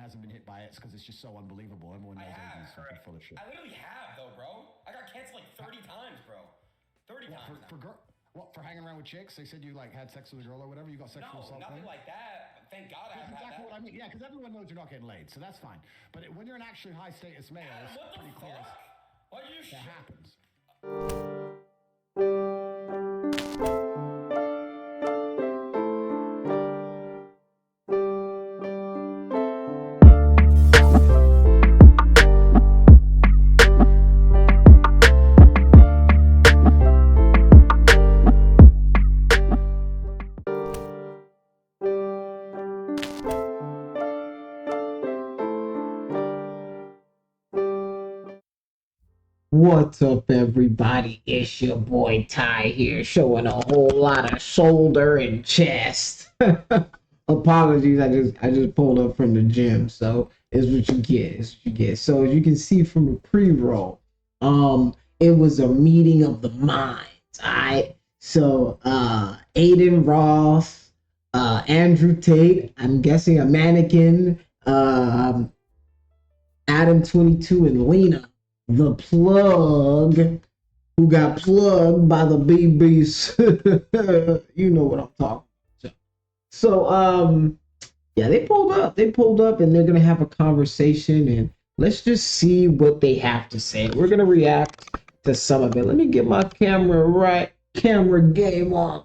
hasn't been hit by it because it's just so unbelievable. Everyone knows Adin's fucking full of shit. I literally have though, bro. I got canceled like 30 times, bro. 30 times. For hanging around with chicks? They said you like had sex with a girl or whatever. You got sexual assault. No, nothing like that. Thank God I haven't had that. What I mean. Yeah, because everyone knows you're not getting laid, so that's fine. But when you're an actually high status male, it's pretty clear. What you shit? That happens. What's up, everybody? It's your boy Ty here, showing a whole lot of shoulder and chest. Apologies, I just pulled up from the gym, so it's what you get. It's what you get. So as you can see from the pre-roll, it was a meeting of the minds. Alright, so Adin Ross, Andrew Tate, I'm guessing a mannequin, Adam22, and Lena, the plug, who got plugged by the BBs. You know what I'm talking about. So yeah, they pulled up and they're gonna have a conversation, and let's just see what they have to say. We're gonna react to some of it. Let me get my camera game on.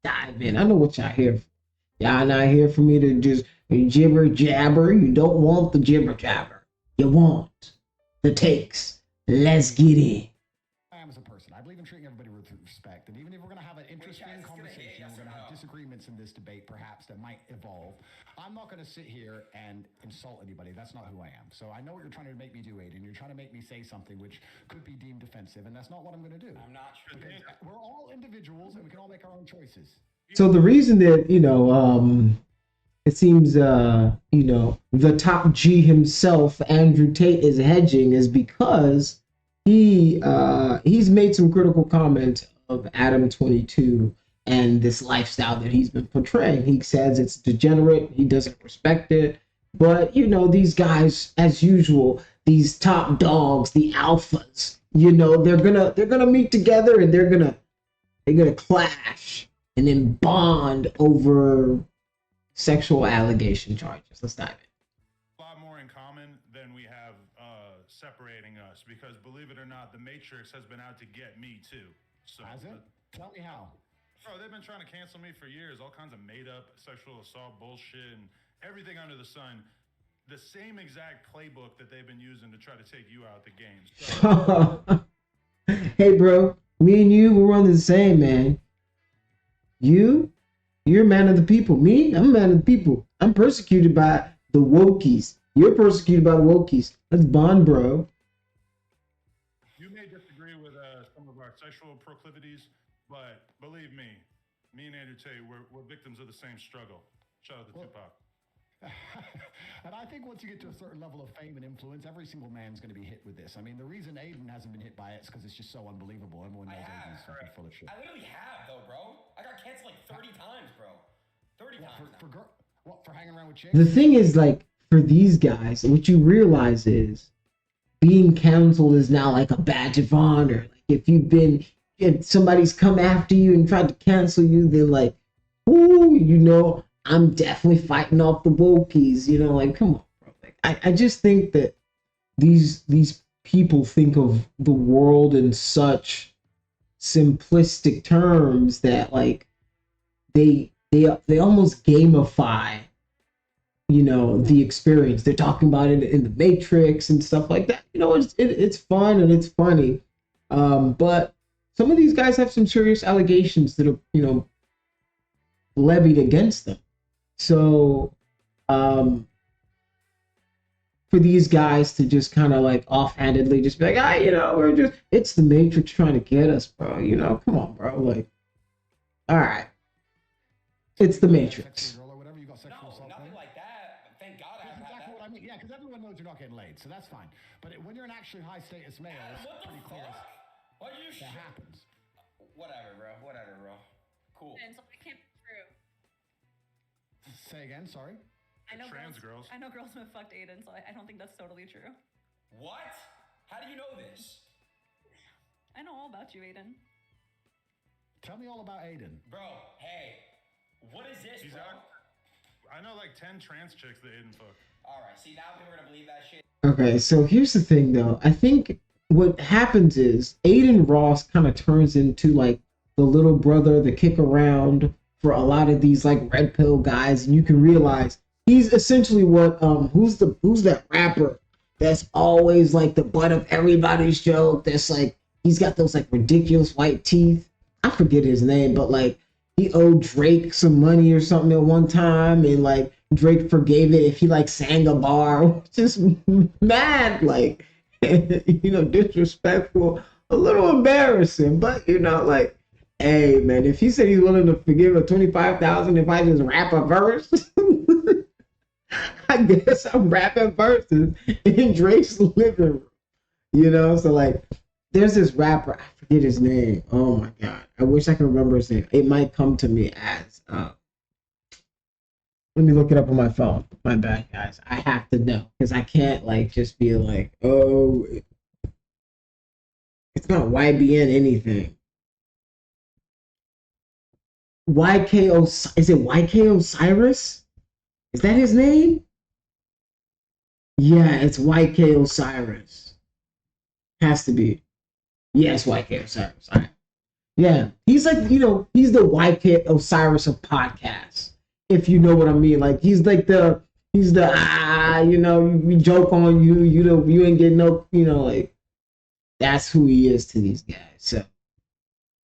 Dive in. I know what y'all here for. Y'all not here for me to just jibber jabber. You don't want the jibber jabber. You want the takes. Let's get in. I am as a person. I believe in treating everybody with respect. And even if we're going to have an interesting conversation, we're going to have disagreements in this debate, perhaps, that might evolve. I'm not going to sit here and insult anybody. That's not who I am. So I know what you're trying to make me do, Adin. You're trying to make me say something which could be deemed offensive, and that's not what I'm going to do. I'm not sure. We're all individuals, and we can all make our own choices. So the reason that, it seems, the top G himself, Andrew Tate, is hedging is because he's made some critical comments of Adam22 and this lifestyle that he's been portraying. He says it's degenerate. He doesn't respect it. But, these guys, as usual, these top dogs, the alphas, they're gonna meet together and they're gonna clash and then bond over sexual allegation charges. Let's dive in. A lot more in common than we have separating us, because believe it or not, the Matrix has been out to get me too. So has it? Tell me how. Bro, they've been trying to cancel me for years. All kinds of made up sexual assault bullshit and everything under the sun. The same exact playbook that they've been using to try to take you out the game. So, hey bro, me and you, we're on the same, man. You're a man of the people. Me, I'm a man of the people. I'm persecuted by the wokies. You're persecuted by the wokies. Let's bond, bro. You may disagree with some of our sexual proclivities, but believe me and Andrew Tate, we're victims of the same struggle. Shout out to Tupac. And I think once you get to a certain level of fame and influence, every single man's going to be hit with this. I mean, the reason Adin hasn't been hit by it is because it's just so unbelievable. Everyone knows Adin's fucking full of shit. I literally have though, bro. I got canceled like 30 times, bro. 30 times. For hanging around with chicks? The thing is, like, for these guys, what you realize is being canceled is now like a badge of honor. Like, if somebody's come after you and tried to cancel you, they're like, ooh, I'm definitely fighting off the wokies, like, come on, bro. Like, I just think that these people think of the world in such simplistic terms that, like, they almost gamify, the experience. They're talking about it in the Matrix and stuff like that. It's fun and it's funny. But some of these guys have some serious allegations that are, levied against them. So, for these guys to just kind of like offhandedly just be like, it's the Matrix trying to get us, bro. Come on, bro. Like, all right, it's the Matrix. No, nothing like that. Thank God I haven't had that. What I mean. Yeah, because everyone knows you're not getting laid, so that's fine. But when you're an actually high status male, it's pretty clear. What you shit? That happens. Whatever, bro. Cool. And so it can't be true. Say again, sorry. I know trans girls. I know girls who have fucked Adin, so I don't think that's totally true. What? How do you know this? I know all about you, Adin. Tell me all about Adin. Bro, hey. What is this, He's bro? out. I know like 10 trans chicks that Adin fucked. Alright, see, now people are gonna believe that shit. Okay, so here's the thing, though. I think what happens is Adin Ross kind of turns into like the little brother, the kick around for a lot of these like red pill guys, and you can realize he's essentially what who's that rapper that's always like the butt of everybody's joke. That's like he's got those like ridiculous white teeth. I forget his name, but like he owed Drake some money or something at one time, and like Drake forgave it if he like sang a bar. Just mad, like disrespectful, a little embarrassing, but like, hey man, if he said he's willing to forgive a 25,000 if I just rap a verse, I guess I'm rapping verses in Drake's living room. So like there's this rapper, I forget his name. Oh my god, I wish I could remember his name. It might come to me as let me look it up on my phone. My bad, guys. I have to know because I can't like just be like, oh, it's not YBN anything. Is it YK Osiris? Is that his name? Yeah, it's YK Osiris. Has to be. Yes, YK Osiris. All right. Yeah, he's like, he's the YK Osiris of podcasts. If you know what I mean, like he's the we joke on you, you ain't getting no, like that's who he is to these guys. So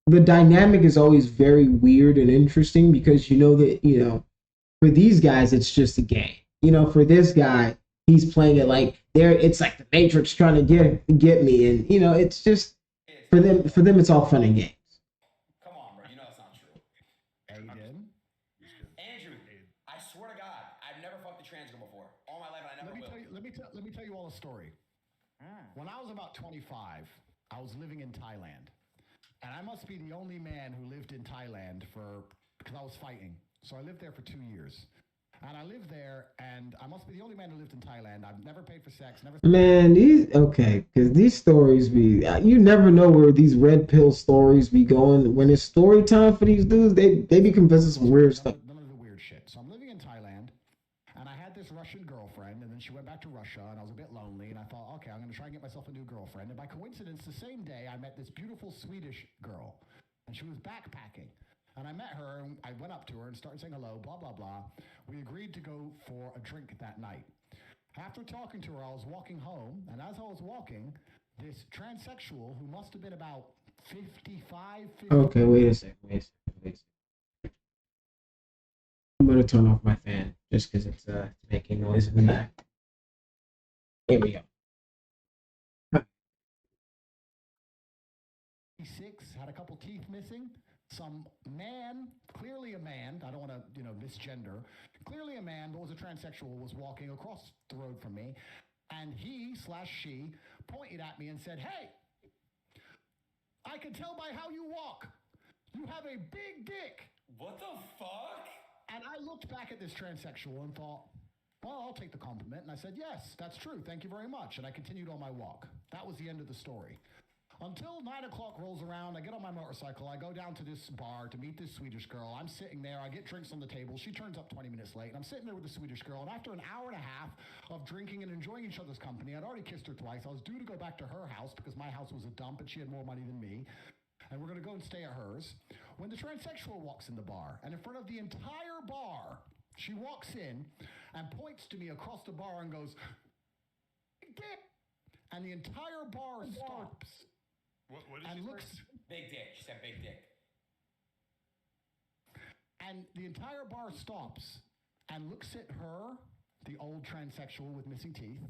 the dynamic is always very weird and interesting because that for these guys it's just a game. For this guy, he's playing it like it's like the Matrix trying to get me, and it's just for them it's all fun and games. Come on, bro. You know it's not true. Adin? Andrew, I swear to God, I've never fucked a trans girl before. All my life, and I never will. Let me tell you all a story. When I was about 25, I was living in Thailand. And I must be the only man who lived in Thailand because I was fighting. So I lived there for 2 years. And I lived there, and I must be the only man who lived in Thailand. I've never paid for sex, never... Man, because these stories you never know where these red pill stories be going. When it's story time for these dudes, they be confessing some weird stuff. None of the weird shit. So I'm living in Thailand, and I had this Russian girlfriend, and then she went back to Russia, and I was a bit lonely, and I thought, okay, I'm going to try and get myself a new girlfriend. And by coincidence, the same day, I met this beautiful Swedish girl, and she was backpacking. And I met her, and I went up to her and started saying hello, blah, blah, blah. We agreed to go for a drink that night. After talking to her, I was walking home, and as I was walking, this transsexual who must have been about 55, 50... Okay, wait a second. I'm going to turn off my fan just because it's making noise in the back. Here we go. 6, had a couple teeth missing. Some man, clearly a man, I don't want to, misgender, clearly a man, but was a transsexual, was walking across the road from me, and he/she pointed at me and said, "Hey, I can tell by how you walk. You have a big dick." What the fuck? And I looked back at this transsexual and thought, well, I'll take the compliment. And I said, yes, that's true. Thank you very much. And I continued on my walk. That was the end of the story. Until 9 o'clock rolls around, I get on my motorcycle, I go down to this bar to meet this Swedish girl. I'm sitting there, I get drinks on the table. She turns up 20 minutes late, and I'm sitting there with the Swedish girl, and after an hour and a half of drinking and enjoying each other's company, I'd already kissed her twice. I was due to go back to her house because my house was a dump and she had more money than me. And we're going to go and stay at hers. When the transsexual walks in the bar, and in front of the entire bar, she walks in and points to me across the bar and goes, "Dick!" And the entire bar stops. What and she looks say? Big dick. She said big dick. And the entire bar stops and looks at her, the old transsexual with missing teeth,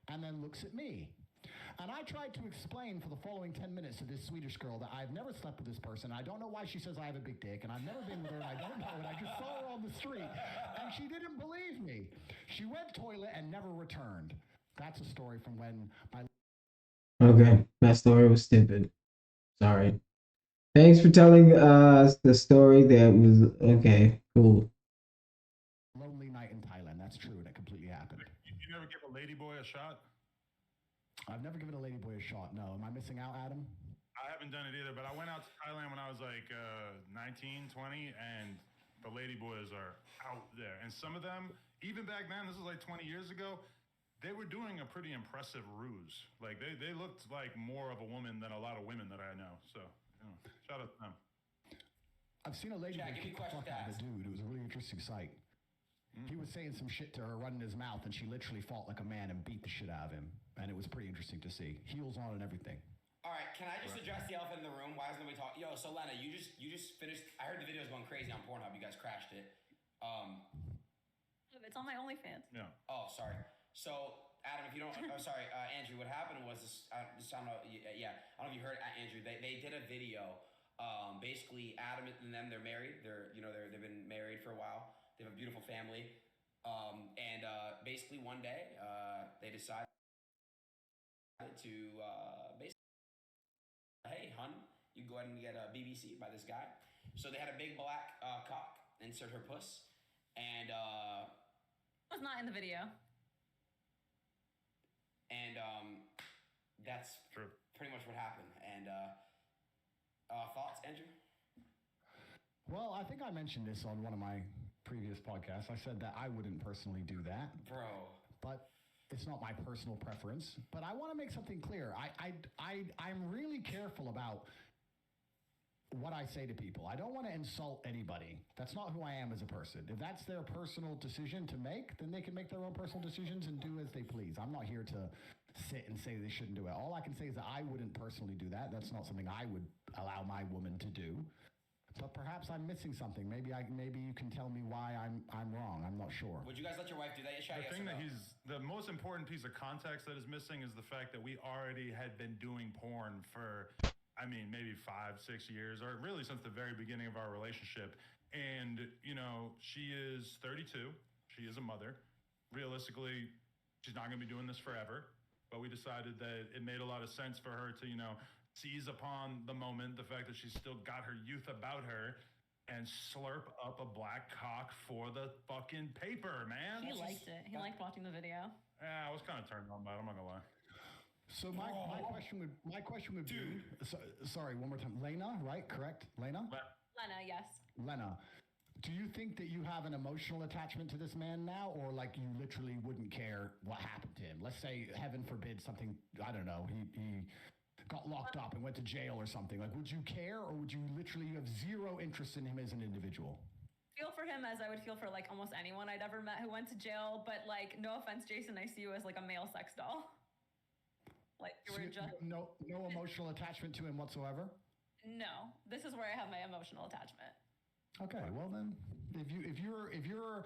and then looks at me. And I tried to explain for the following 10 minutes to this Swedish girl that I've never slept with this person. I don't know why she says I have a big dick, and I've never been with her, and I don't know, and I just saw her on the street. And she didn't believe me. She went toilet and never returned. That's a story from when my... Okay, that story was stupid. Sorry. Thanks for telling us the story that was... Okay, cool. lonely night in Thailand. That's true. happened. You never give a ladyboy a shot? I've never given a ladyboy a shot. No. Am I missing out, Adam? I haven't done it either, but I went out to Thailand when I was like 19, 20, and the ladyboys are out there. And some of them, even back then, this was like 20 years ago, they were doing a pretty impressive ruse. Like they looked like more of a woman than a lot of women that I know. So, shout out to them. I've seen a ladyboy kick the fuck out of a dude. It was a really interesting sight. He was saying some shit to her, running his mouth, and she literally fought like a man and beat the shit out of him. And it was pretty interesting to see. Heels on and everything. All right, can I just address the elephant in the room? Why is nobody talking? Yo, so Lena, you just finished. I heard the video's going crazy on Pornhub. You guys crashed it. It's on my OnlyFans. Yeah. Oh, sorry. So, Adam, if you don't, sorry, Andrew. What happened was this. I don't know. Yeah, I don't know if you heard Andrew. They did a video. Basically, Adam and them, they're married. They've been married for a while. They have a beautiful family. And basically one day, they decided to basically, hey, hun, you go ahead and get a BBC by this guy. So they had a big black cock insert her puss, and Was not in the video. And that's True. pretty much what happened. And thoughts, Andrew? Well, I think I mentioned this on one of my previous podcasts. I said that I wouldn't personally do that. Bro. But it's not my personal preference. But I want to make something clear. I'm really careful about what I say to people. I don't want to insult anybody. That's not who I am as a person. If that's their personal decision to make, then they can make their own personal decisions and do as they please. I'm not here to sit and say they shouldn't do it. All I can say is that I wouldn't personally do that. That's not something I would allow my woman to do. But perhaps I'm missing something. Maybe you can tell me why I'm wrong. I'm not sure. Would you guys let your wife do that? The thing that the most important piece of context that is missing is the fact that we already had been doing porn for, maybe 5-6 years, or really since the very beginning of our relationship. And, she is 32. She is a mother. Realistically, she's not going to be doing this forever. But we decided that it made a lot of sense for her to, seize upon the moment, the fact that she's still got her youth about her, and slurp up a black cock for the fucking paper, man. He liked it. He liked watching the video. Yeah, I was kind of turned on by it. I'm not gonna lie. So my question would be, sorry, one more time. Lena, right? Correct? Lena? Lena, yes. Lena, do you think that you have an emotional attachment to this man now, or like you literally wouldn't care what happened to him? Let's say, heaven forbid, something, I don't know, he got locked up and went to jail or something. Like, would you care, or would you literally have zero interest in him as an individual? Feel for him as I would feel for like almost anyone I'd ever met who went to jail. But like, no offense, Jason, I see you as like a male sex doll. Like you were just no emotional attachment to him whatsoever. No, this is where I have my emotional attachment. Okay, well then, if you're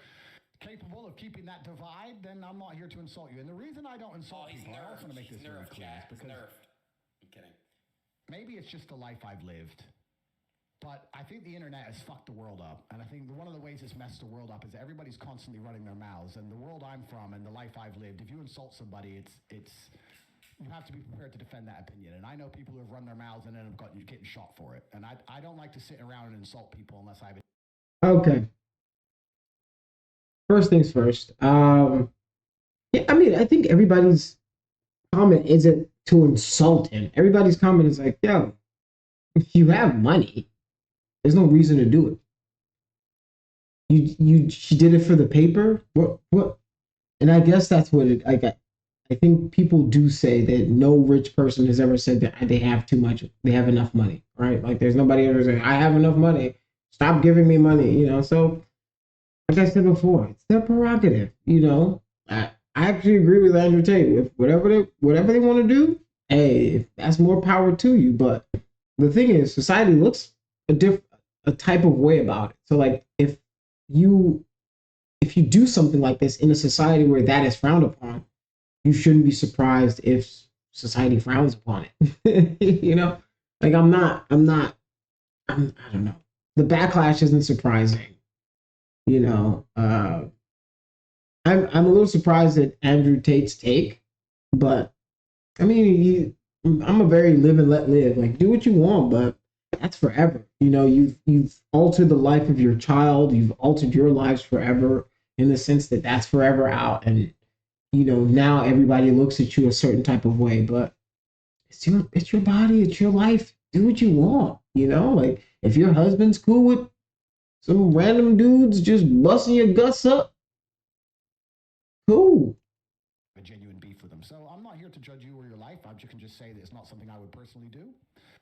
capable of keeping that divide, then I'm not here to insult you. And the reason I don't insult people, I also want to make this very clear, because I'm kidding. Maybe it's just the life I've lived, but I think the internet has fucked the world up. And I think one of the ways it's messed the world up is that everybody's constantly running their mouths. And the world I'm from and the life I've lived, if you insult somebody, it's you have to be prepared to defend that opinion. And I know people who have run their mouths and then have getting shot for it. And I don't like to sit around and insult people unless I have it. Okay. First things first. Yeah, I think everybody's comment isn't to insult him. Everybody's comment is like, yo, if you have money, there's no reason to do it. She did it for the paper? What? And I guess that's what it, I think people do say that no rich person has ever said that they have too much, they have enough money, right? Like there's nobody ever saying, I have enough money, stop giving me money, So like I said before, it's their prerogative, I actually agree with Andrew Tate. If whatever they want to do, hey, that's more power to you. But the thing is, society looks a type of way about it. So like if you do something like this in a society where that is frowned upon, you shouldn't be surprised if society frowns upon it. Like I don't know. The backlash isn't surprising. I'm a little surprised at Andrew Tate's take, but I'm a very live and let live. Like, do what you want, but that's forever. You've altered the life of your child. You've altered your lives forever. in the sense that that's forever out, and now everybody looks at you a certain type of way. But it's your body, it's your life. Do what you want. Like if your husband's cool with some random dudes just busting your guts up, cool. A genuine beef with them. So I'm not here to judge you or your life. I can just say that it's not something I would personally do.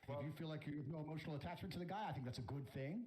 If you feel like you have no emotional attachment to the guy, I think that's a good thing.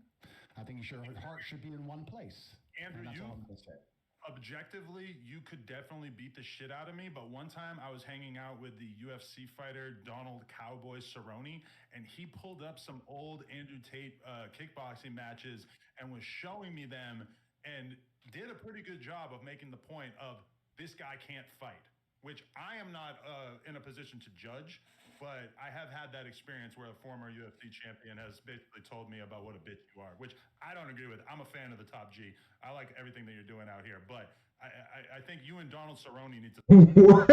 I think your heart should be in one place. Andrew, and that's all I'm going to say. Objectively, you could definitely beat the shit out of me, but one time I was hanging out with the UFC fighter Donald Cowboy Cerrone, and he pulled up some old Andrew Tate kickboxing matches and was showing me them and did a pretty good job of making the point of this guy can't fight, which I am not in a position to judge, but I have had that experience where a former UFC champion has basically told me about what a bitch you are, which I don't agree with. I'm a fan of the Top G. I like everything that you're doing out here, but I think you and Donald Cerrone need to. What?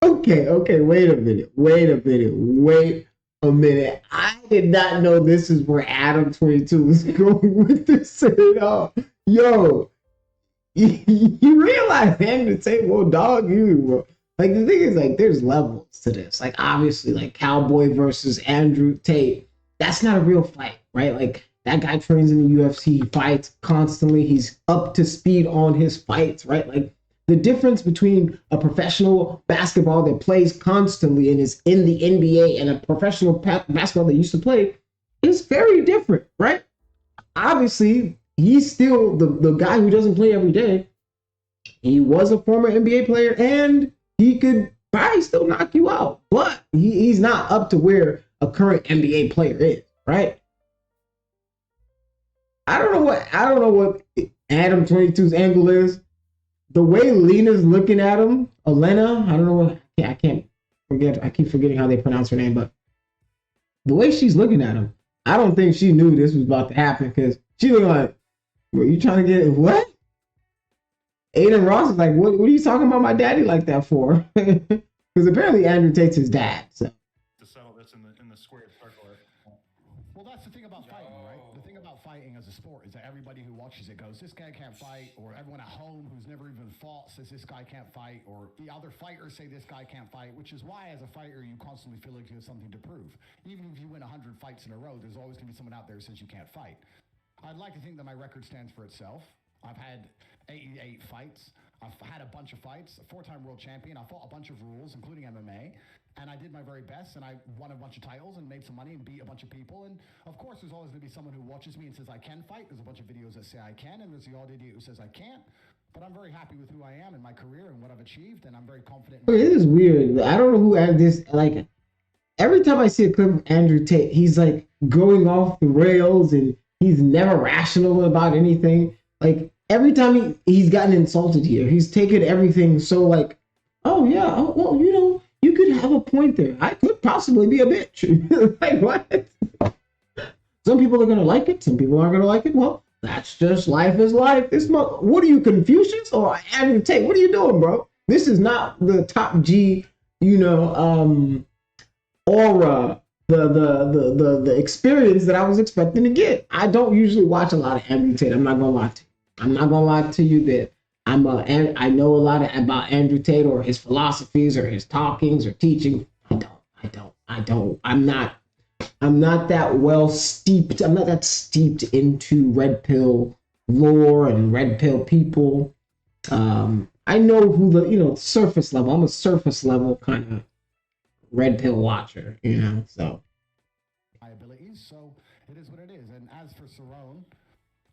Okay, wait a minute. I did not know this is where Adam22 was going with this at all. Yo, you realize Andrew Tate will dog you, bro. Like the thing is, like, there's levels to this. Like obviously, like Cowboy versus Andrew Tate, that's not a real fight, right? Like that guy trains in the UFC, he fights constantly, he's up to speed on his fights, right? Like the difference between a professional basketball that plays constantly and is in the NBA and a professional basketball that used to play is very different, right? Obviously, he's still the guy who doesn't play every day. He was a former NBA player and he could probably still knock you out, but he's not up to where a current NBA player is, right? I don't know what Adam22's angle is. The way Lena's looking at him, Lena, I don't know what, I keep forgetting how they pronounce her name, but the way she's looking at him, I don't think she knew this was about to happen because she looked like, were you trying to get what? Adin Ross is like, what are you talking about my daddy like that for? Because apparently Andrew Tate's his dad. So to settle this in the square circle. Well, that's the thing about fighting, right? The thing about fighting as a sport is that everybody who watches it goes, this guy can't fight, or everyone at home who's never even fought says this guy can't fight, or the other fighters say this guy can't fight, which is why as a fighter you constantly feel like you have something to prove. Even if you win 100 fights in a row, there's always going to be someone out there who says you can't fight. I'd like to think that my record stands for itself. I've had 88 fights. I've had a bunch of fights, a 4-time world champion. I fought a bunch of rules, including MMA, and I did my very best, and I won a bunch of titles and made some money and beat a bunch of people. And of course, there's always going to be someone who watches me and says I can fight. There's a bunch of videos that say I can, and there's the odd idiot who says I can't. But I'm very happy with who I am in my career and what I've achieved, and I'm very confident. It is weird. I don't know who added this. Like every time I see a clip of Andrew Tate, he's like going off the rails and he's never rational about anything. Like every time he's gotten insulted here, he's taken everything so like, oh yeah, oh, well, you could have a point there. I could possibly be a bitch. Like what? Some people are gonna like it, some people aren't gonna like it. Well, that's just life is life. What are you, Confucius or Andrew Tate? What are you doing, bro? This is not the Top G, aura, the experience that I was expecting to get. I don't usually watch a lot of Andrew Tate. I'm not gonna lie to you. I'm not gonna lie to you that I know a lot about Andrew Tate or his philosophies or his talkings or teaching. I don't. I'm not that well steeped. I'm not that steeped into red pill lore and red pill people. I know who the surface level. I'm a surface level kind of red pill watcher, so. My abilities, so it is what it is. And as for Cerrone,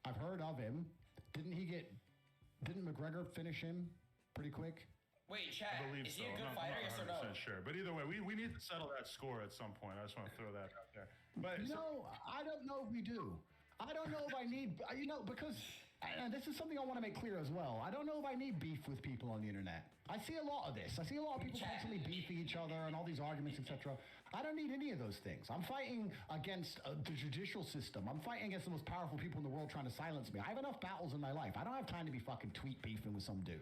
I've heard of him. Didn't McGregor finish him pretty quick? Wait, Chad, I believe is so. he a good fighter, yes or no? I'm not 100% sure. But either way, we need to settle that score at some point. I just want to throw that out there. But No, I don't know if we do. I don't know if I need, because, and this is something I want to make clear as well. I don't know if I need beef with people on the internet. I see a lot of this. I see a lot of people constantly beefing each other and all these arguments, etc. I don't need any of those things. I'm fighting against the judicial system. I'm fighting against the most powerful people in the world trying to silence me. I have enough battles in my life. I don't have time to be fucking tweet beefing with some dude.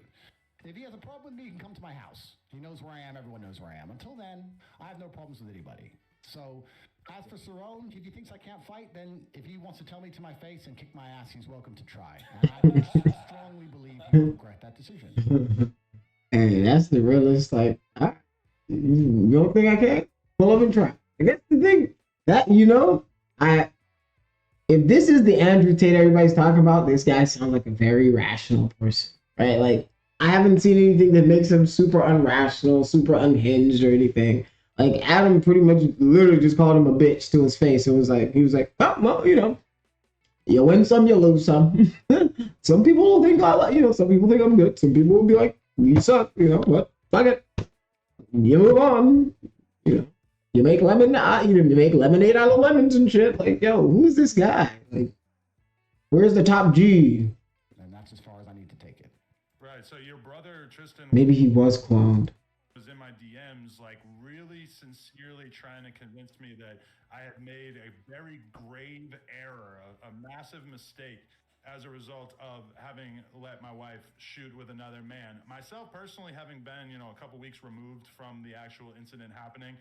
If he has a problem with me, he can come to my house. He knows where I am. Everyone knows where I am. Until then, I have no problems with anybody. So As for Cerrone, if he thinks I can't fight, then if he wants to tell me to my face and kick my ass, he's welcome to try. And I strongly believe he will regret that decision. Hey, that's the realest. Like, you don't think I can? Pull up and try. I guess the thing that if this is the Andrew Tate everybody's talking about, this guy sounds like a very rational person, right? Like, I haven't seen anything that makes him super unrational, super unhinged or anything. Like, Adam pretty much literally just called him a bitch to his face. It was like, he was like, oh, well, you win some, you lose some. Some people will think some people think I'm good. Some people will be like, you suck, but fuck it. You move on. You make lemonade out of lemons and shit. Like, yo, who's this guy? Like, where's the top G? And that's as far as I need to take it. Right. So your brother Tristan Maybe he was cloned. Was in my DMs, like really sincerely trying to convince me that I had made a very grave error, a massive mistake as a result of having let my wife shoot with another man. Myself personally, having been, a couple weeks removed from the actual incident happening,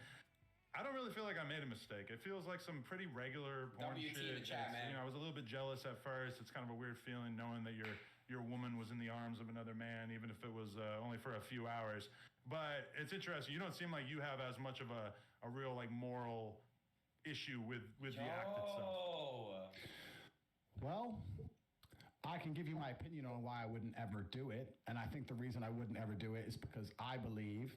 I don't really feel like I made a mistake. It feels like some pretty regular porn WT shit. in the chat, man. I was a little bit jealous at first. It's kind of a weird feeling knowing that your woman was in the arms of another man, even if it was only for a few hours. But it's interesting. You don't seem like you have as much of a real like moral issue with the act itself. Well, I can give you my opinion on why I wouldn't ever do it. And I think the reason I wouldn't ever do it is because I believe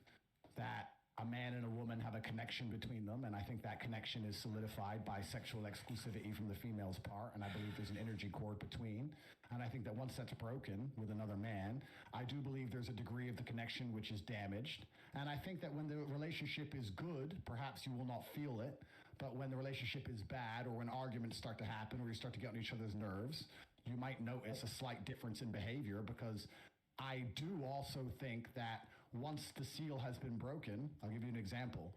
that a man and a woman have a connection between them, and I think that connection is solidified by sexual exclusivity from the female's part, and I believe there's an energy cord between. And I think that once that's broken with another man, I do believe there's a degree of the connection which is damaged. And I think that when the relationship is good, perhaps you will not feel it, but when the relationship is bad, or when arguments start to happen, or you start to get on each other's nerves, you might notice a slight difference in behavior, because I do also think that once the seal has been broken, I'll give you an example.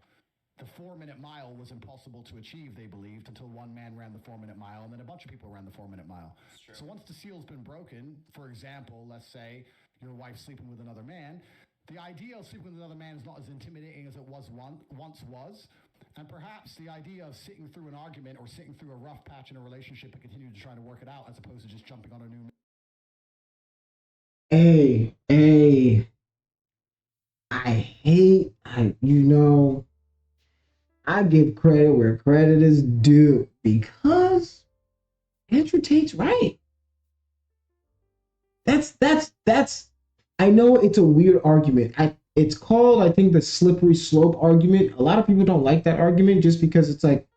The 4-minute mile was impossible to achieve, they believed, until one man ran the 4-minute mile, and then a bunch of people ran the 4-minute mile. So once the seal's been broken, for example, let's say your wife's sleeping with another man, the idea of sleeping with another man is not as intimidating as it once was. And perhaps the idea of sitting through an argument or sitting through a rough patch in a relationship and continue to try to work it out, as opposed to just jumping on a new... I give credit where credit is due, because Andrew Tate's right. That's I know it's a weird argument. It's called, I think, the slippery slope argument. A lot of people don't like that argument just because it's like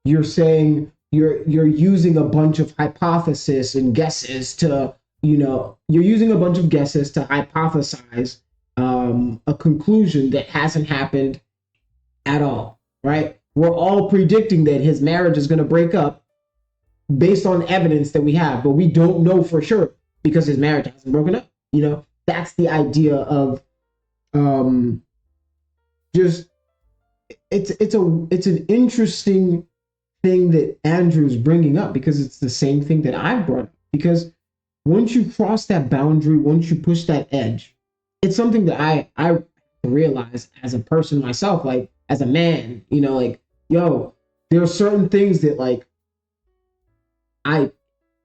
you're saying you're using a bunch of hypothesis and guesses to, you're using a bunch of guesses to hypothesize a conclusion that hasn't happened at all, right? We're all predicting that his marriage is going to break up based on evidence that we have, but we don't know for sure because his marriage hasn't broken up. That's the idea of just it's an interesting thing that Andrew's bringing up, because it's the same thing that I brought up. Because once you cross that boundary, once you push that edge, it's something that I realize as a person myself, like as a man, there are certain things that like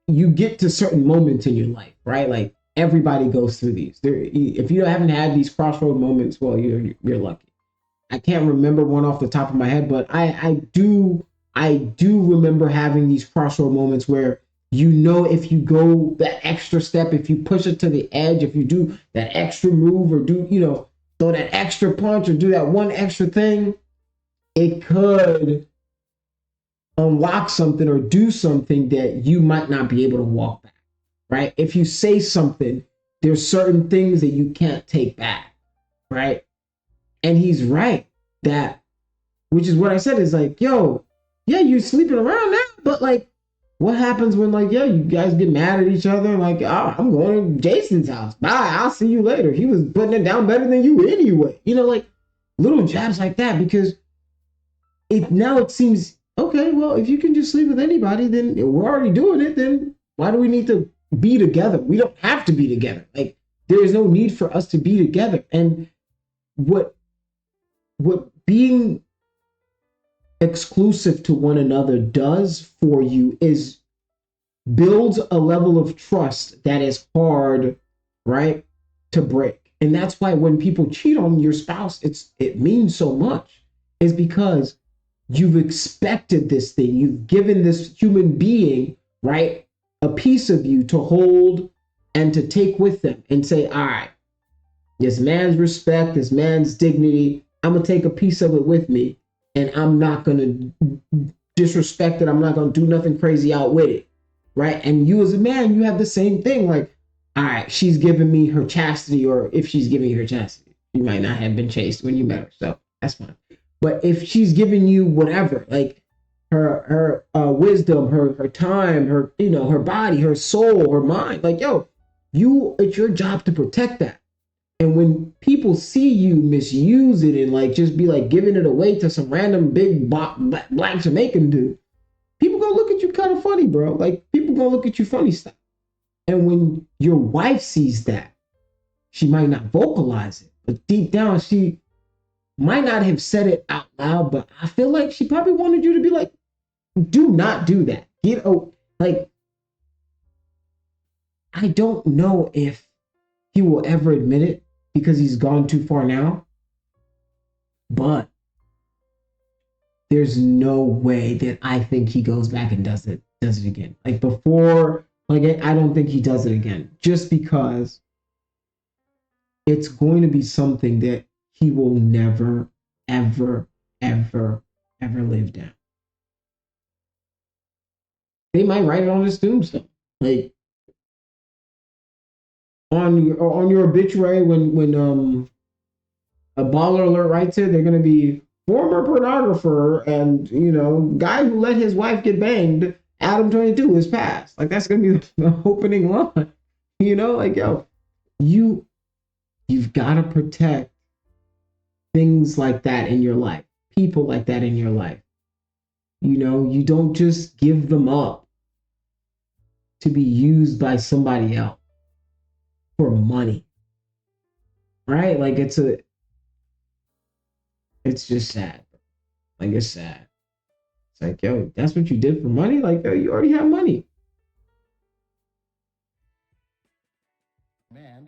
you get to certain moments in your life, right? Like everybody goes through these. If you haven't had these crossroad moments, well, you're lucky. I can't remember one off the top of my head, but I do remember having these crossroad moments where, if you go that extra step, if you push it to the edge, if you do that extra move, or do, throw that extra punch, or do that one extra thing, it could unlock something or do something that you might not be able to walk back, right? If you say something, there's certain things that you can't take back, right? And he's right, which is what I said, is like, yo, yeah, you're sleeping around now, but like, what happens when, like, you guys get mad at each other? Like, oh, I'm going to Jason's house. Bye, I'll see you later. He was putting it down better than you anyway. Like little jabs like that, because it seems, okay, well, if you can just sleep with anybody, then we're already doing it. Then why do we need to be together? We don't have to be together. Like, there is no need for us to be together. And what being exclusive to one another does for you is builds a level of trust that is hard, right, to break. And that's why when people cheat on your spouse, it means so much, is because you've expected this thing. You've given this human being, right, a piece of you to hold and to take with them and say, all right, this man's respect, this man's dignity, I'm going to take a piece of it with me, and I'm not going to disrespect it. I'm not going to do nothing crazy out with it, right? And you as a man, you have the same thing. Like, all right, she's giving me her chastity, or if she's giving you her chastity, you might not have been chaste when you met her, so that's fine. But if she's giving you whatever, like her wisdom, her time, her, you know, her body, her soul, her mind, like, yo, it's your job to protect that. And when people see you misuse it and like just be like giving it away to some random big black Jamaican dude, people gonna look at you kind of funny, bro. Like, people gonna look at you funny stuff. And when your wife sees that, she might not vocalize it, but deep down she might not have said it out loud, but I feel like she probably wanted you to be like, do not do that. You know, like, I don't know if he will ever admit it because he's gone too far now, but there's no way that I think he goes back and does it again. Like before, like I don't think he does it again, just because it's going to be something that he will never, ever, ever, ever live down. They might write it on his tombstone, like on your obituary when a baller alert writes it, they're gonna be former pornographer and, you know, guy who let his wife get banged, Adam22 is passed. Like, that's gonna be the opening line. You know, like, yo, you've got to protect things like that in your life, people like that in your life. You know, you don't just give them up to be used by somebody else for money, right? Like, it's just sad. Like, it's sad. It's like, yo, that's what you did for money? Like, yo, you already have money. Man,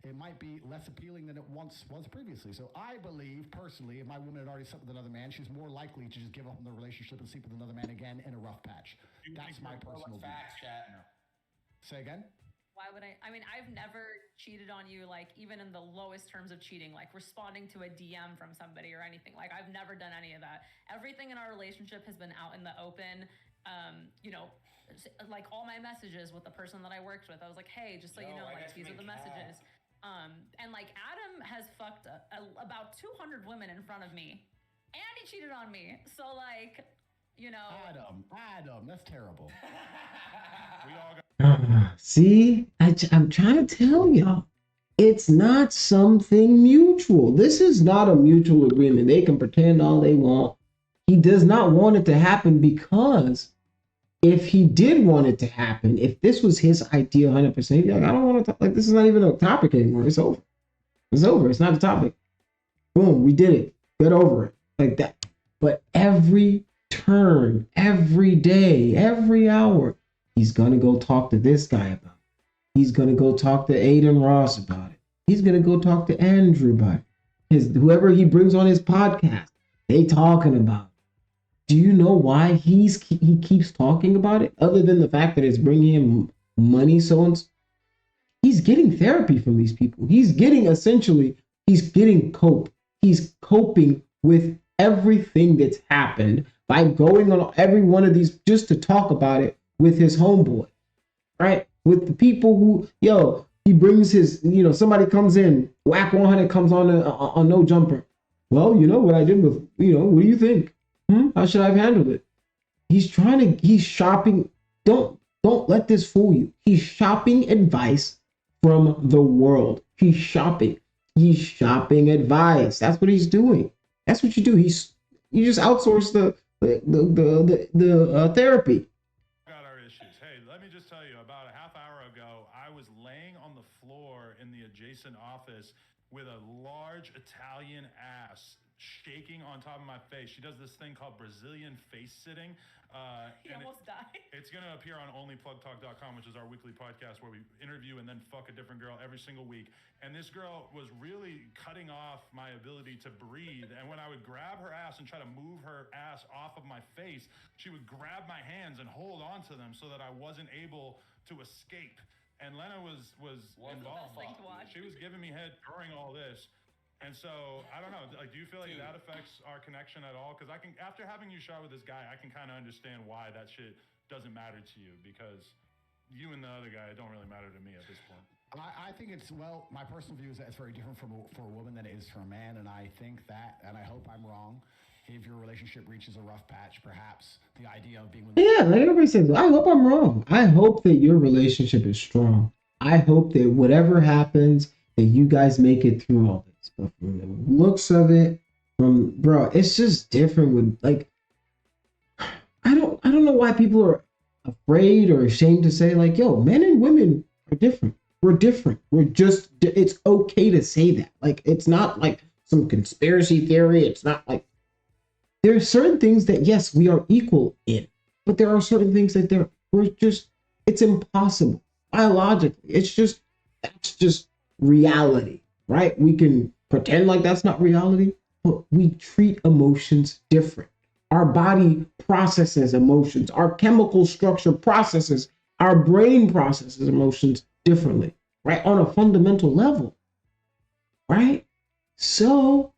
it might be less appealing than it once was previously. So I believe, personally, if my woman had already slept with another man, she's more likely to just give up on the relationship and sleep with another man again in a rough patch. That's my personal view. Facts, chat. Say again? Why would I mean, I've never cheated on you, like, even in the lowest terms of cheating, like responding to a DM from somebody or anything. Like, I've never done any of that. Everything in our relationship has been out in the open. You know, like all my messages with the person that I worked with, I was like, hey, just so you know, like, these are the messages. And like, Adam has fucked about 200 women in front of me, and he cheated on me. So like, you know, Adam, that's terrible. We all got See, I'm trying to tell y'all, it's not something mutual. This is not a mutual agreement. They can pretend all they want. He does not want it to happen, because if he did want it to happen, if this was his idea 100%, he'd be like, I don't want to talk. Like, this is not even a topic anymore. It's over. It's over. It's not a topic. Boom, we did it. Get over it. Like that. But every turn, every day, every hour, he's going to go talk to this guy about it. He's going to go talk to Adin Ross about it. He's going to go talk to Andrew about it. Whoever he brings on his podcast, they talking about it. Do you know why he keeps talking about it? Other than the fact that it's bringing him money, he's getting therapy from these people. He's getting cope. He's coping with everything that's happened by going on every one of these just to talk about it with his homeboy, right? With the people who, he brings his, somebody comes in, whack 100 comes on nojumper. Well, you know what I did with, what do you think? How should I have handled it? He's shopping. Don't let this fool you. He's shopping advice from the world. He's shopping advice. That's what he's doing. That's what you do. You just outsource the therapy. Got our issues. Hey, let me just tell you, about a half hour ago, I was laying on the floor in the adjacent office with a large Italian ass shaking on top of my face. She does this thing called Brazilian face sitting. He almost died. It's going to appear on onlyplugtalk.com, which is our weekly podcast where we interview and then fuck a different girl every single week. And this girl was really cutting off my ability to breathe. And when I would grab her ass and try to move her ass off of my face, she would grab my hands and hold on to them so that I wasn't able to escape. And Lena was involved. She was giving me head during all this. And so, I don't know, like, do you feel like that affects our connection at all? Because after having you shot with this guy, I can kind of understand why that shit doesn't matter to you, because you and the other guy don't really matter to me at this point. I think it's, well, my personal view is that it's very different for a woman than it is for a man, and I think that, and I hope I'm wrong, if your relationship reaches a rough patch, perhaps the idea of being with... Yeah, like everybody says, I hope I'm wrong. I hope that your relationship is strong. I hope that whatever happens, that you guys make it through all this. But from the looks of it, bro, it's just different with, like, I don't know why people are afraid or ashamed to say, like, yo, men and women are different. We're different. It's okay to say that. Like, it's not like some conspiracy theory. It's not like, there are certain things that, yes, we are equal in, but there are certain things that it's impossible biologically. That's just reality, right? We can pretend like that's not reality, but we treat emotions different. Our body processes emotions. Our chemical structure processes, our brain processes emotions differently, right? On a fundamental level, right? So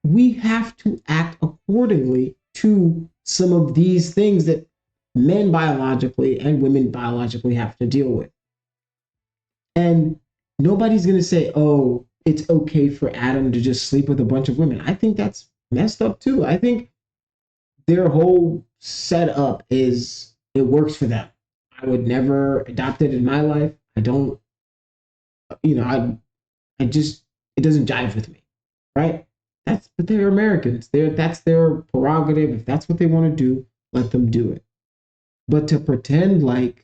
we have to act accordingly to some of these things that men biologically and women biologically have to deal with. And nobody's going to say, oh, it's okay for Adam to just sleep with a bunch of women. I think that's messed up too. I think their whole setup it works for them. I would never adopt it in my life. I don't, it doesn't jive with me, right? But they're Americans. That's their prerogative. If that's what they want to do, let them do it. But to pretend like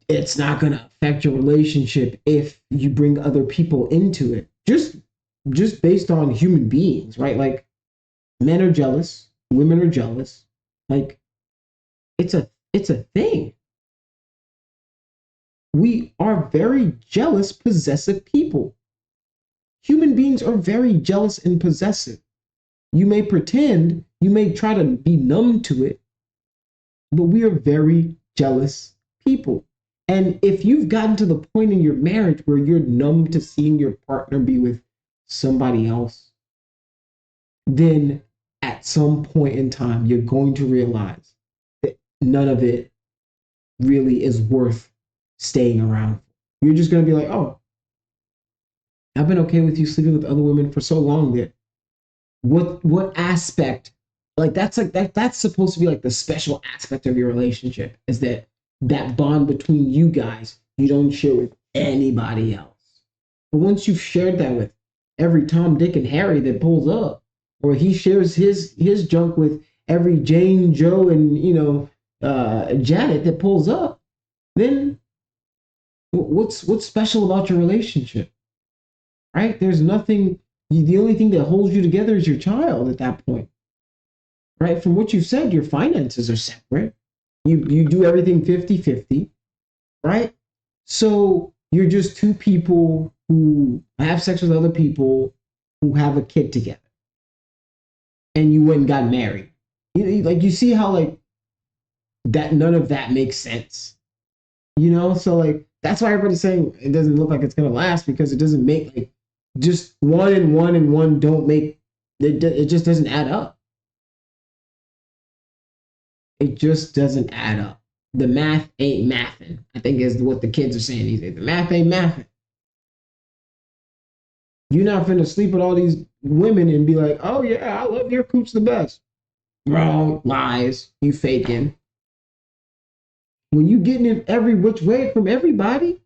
it's not going to affect your relationship if you bring other people into it, just based on human beings, right? Like, men are jealous, women are jealous. Like, it's a thing. We are very jealous, possessive people. Human beings are very jealous and possessive. You may pretend, you may try to be numb to it, but we are very jealous people. And if you've gotten to the point in your marriage where you're numb to seeing your partner be with somebody else, then at some point in time, you're going to realize that none of it really is worth staying around. You're just going to be like, oh, I've been okay with you sleeping with other women for so long that what aspect, like that's supposed to be like the special aspect of your relationship, is that bond between you guys you don't share with anybody else. But once you've shared that with every Tom, Dick, and Harry that pulls up, or he shares his junk with every Jane, Joe, and Janet that pulls up, then what's special about your relationship? Right? There's nothing. The only thing that holds you together is your child at that point. Right? From what you've said, your finances are separate. You do everything 50-50, right? So you're just two people who have sex with other people who have a kid together. And you went and got married. You see how that none of that makes sense. So that's why everybody's saying it doesn't look like it's gonna last, because it doesn't make just one and one don't make it just doesn't add up. It just doesn't add up. The math ain't mathing, I think is what the kids are saying these days. The math ain't mathing. You're not finna sleep with all these women and be like, oh yeah, I love your cooch the best. Wrong. Lies. You faking. When you getting it every which way from everybody,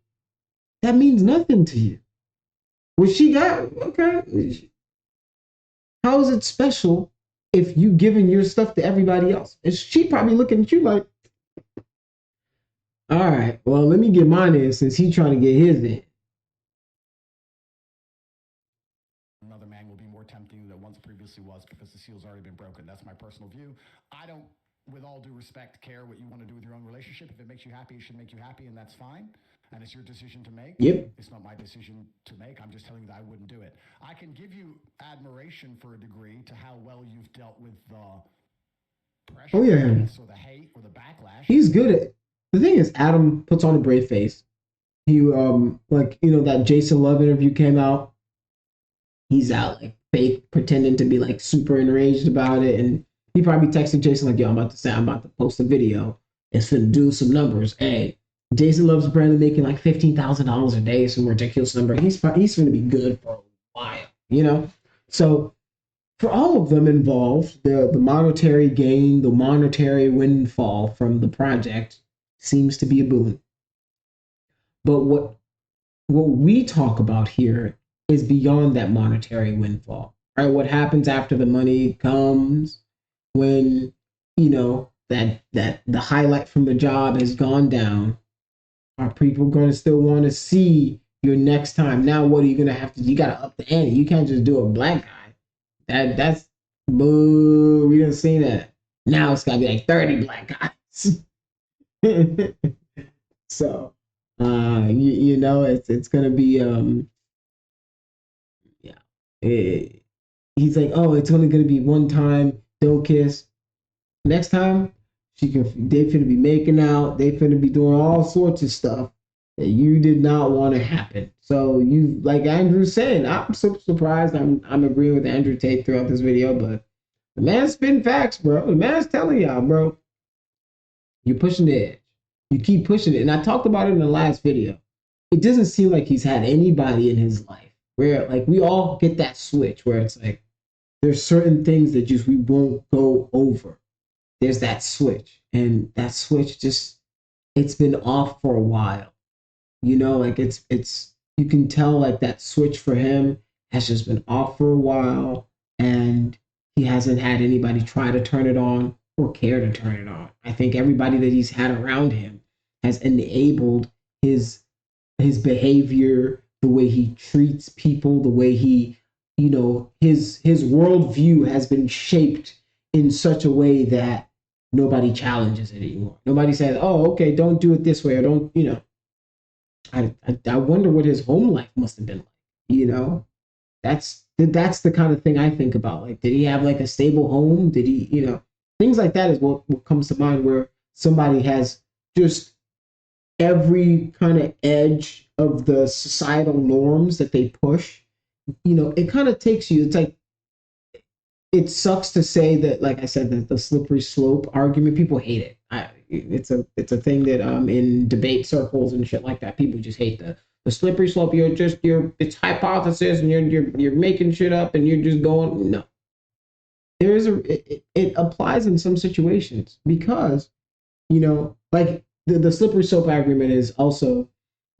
that means nothing to you. What she got, okay. How is it special if you giving your stuff to everybody else? And she probably looking at you like, all right, well, let me get mine in since he trying to get his in. obviously was, because the seal's already been broken. That's my personal view. I don't, with all due respect, care what you want to do with your own relationship. If it makes you happy, it should make you happy, and that's fine. And it's your decision to make. Yep. It's not my decision to make. I'm just telling you that I wouldn't do it. I can give you admiration for a degree to how well you've dealt with the pressure, or the hate, or the backlash. He's good at. The thing is, Adam puts on a brave face. He like, you know, that Jason Love interview came out. He's out like fake pretending to be like super enraged about it, and he probably texted Jason like, "Yo, I'm about to post a video. It's finna do some numbers. Hey, Jason Love's apparently making like $15,000 a day, some ridiculous number. He's gonna be good for a while, you know." So for all of them involved, the monetary gain, the monetary windfall from the project seems to be a boon. But what we talk about here is beyond that monetary windfall, right? What happens after the money comes, when, you know, that the highlight from the job has gone down? Are people going to still want to see your next time? Now, what are you going to have to do? You got to up the ante. You can't just do a black guy. That's boo. We didn't see that. Now it's got to be like 30 black guys. So, you know, it's going to be, he's like, oh, it's only going to be one time. Don't kiss. Next time, they finna be making out. They finna be doing all sorts of stuff that you did not want to happen. So you, like Andrew's saying, I'm so surprised. I'm agreeing with Andrew Tate throughout this video, but the man's spitting facts, bro. The man's telling y'all, bro, you're pushing the edge. You keep pushing it. And I talked about it in the last video. It doesn't seem like he's had anybody in his life where, like, we all get that switch where it's like, there's certain things that just we won't go over. There's that switch, and that switch just, it's been off for a while. You know, like it's you can tell like that switch for him has just been off for a while, and he hasn't had anybody try to turn it on or care to turn it on. I think everybody that he's had around him has enabled his behavior, the way he treats people, the way he, you know, his worldview has been shaped in such a way that nobody challenges it anymore. Nobody says, oh, okay, don't do it this way, or don't, you know. I wonder what his home life must have been like, you know. That's the kind of thing I think about. Like, did he have like a stable home? Did he, you know, things like that is what comes to mind, where somebody has just every kind of edge of the societal norms that they push. You know, it kind of takes you, it's like, it sucks to say that, like I said, that the slippery slope argument, people hate it. It's a thing that in debate circles and shit like that, people just hate the slippery slope. It's hypothesis, and you're making shit up, and you're just going, no. It applies in some situations, because, you know, like the slippery slope argument is also,